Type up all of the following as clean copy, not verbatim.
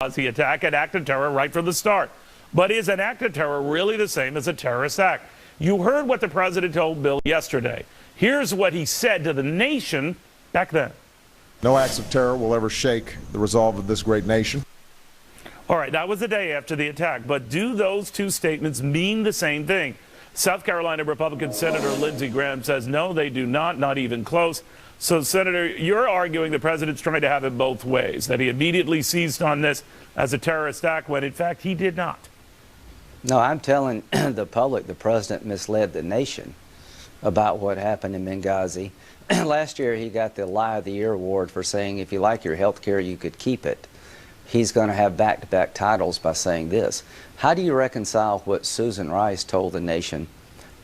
Benghazi attack, an act of terror right from the start. But is an act of terror really the same as a terrorist act? You heard what the president told Bill yesterday. Here's what he said to the nation back then. No acts of terror will ever shake the resolve of this great nation. All right, that was the day after the attack. But do those two statements mean the same thing? South Carolina Republican Senator Lindsey says no, they do not even close. So, Senator, you're arguing the president's trying to have it both ways, that he immediately seized on this as a terrorist act when, in fact, he did not. No, I'm telling the public the president misled the nation about what happened in Benghazi. Last year, he got the Lie of the Year award for saying if you like your health care, you could keep it. He's going to have back-to-back titles by saying this. How do you reconcile what Susan Rice told the nation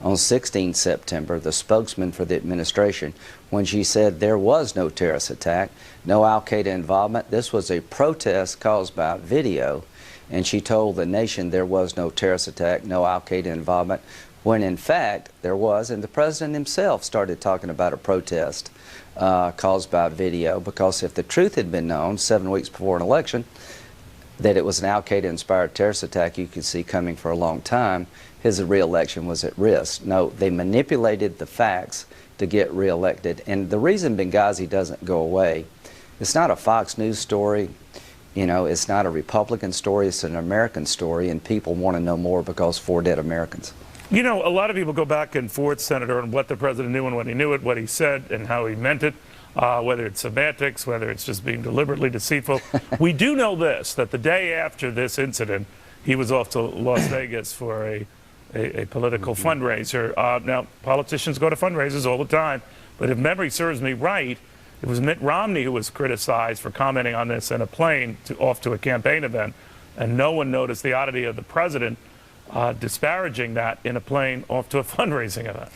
on 16 September, the spokesman for the administration, when she said there was no terrorist attack, no al-Qaeda involvement, this was a protest caused by video, and she told the nation there was no terrorist attack, no al-Qaeda involvement, when in fact there was, and the president himself started talking about a protest caused by video, because if the truth had been known 7 weeks before an election, that it was an al-Qaeda inspired terrorist attack you could see coming for a long time, his re-election was at risk. No, they manipulated the facts to get re-elected. And the reason Benghazi doesn't go away, it's not a Fox News story, you know, it's not a Republican story, it's an American story, and people want to know more because 4 dead Americans. You know, a lot of people go back and forth, Senator, on what the president knew and when he knew it, what he said and how he meant it, whether it's semantics, whether it's just being deliberately deceitful. We do know this, that the day after this incident, he was off to Las Vegas for a political fundraiser. Now, politicians go to fundraisers all the time, but if memory serves me right, it was Mitt Romney who was criticized for commenting on this in a plane off to a campaign event, and no one noticed the oddity of the president disparaging that in a plane off to a fundraising event.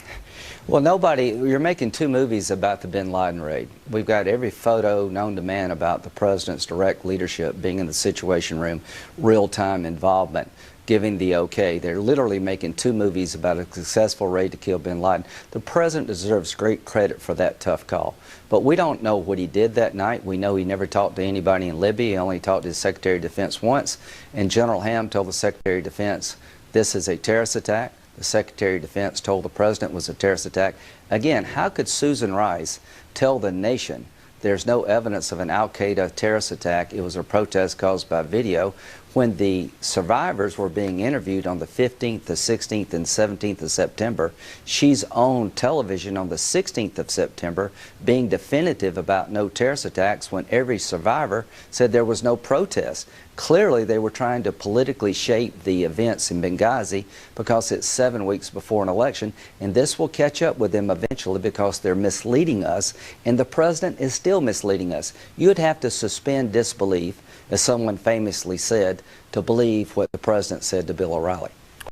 Well, nobody, you're making 2 movies about the bin Laden raid. We've got every photo known to man about the president's direct leadership, being in the Situation Room, real-time involvement, giving the okay. They're literally making 2 movies about a successful raid to kill bin Laden. The president deserves great credit for that tough call. But we don't know what he did that night. We know he never talked to anybody in Libya. He only talked to his Secretary of Defense once. And General Ham told the Secretary of Defense, this is a terrorist attack. The Secretary of Defense told the president it was a terrorist attack. Again, how could Susan Rice tell the nation there's no evidence of an al-Qaeda terrorist attack, it was a protest caused by video, when the survivors were being interviewed on the 15th, the 16th, and 17th of September? She's on television on the 16th of September being definitive about no terrorist attacks when every survivor said there was no protest. Clearly, they were trying to politically shape the events in Benghazi because it's 7 weeks before an election, and this will catch up with them eventually because they're misleading us, and the president is still misleading us. You'd have to suspend disbelief, as someone famously said, to believe what the president said to Bill O'Reilly.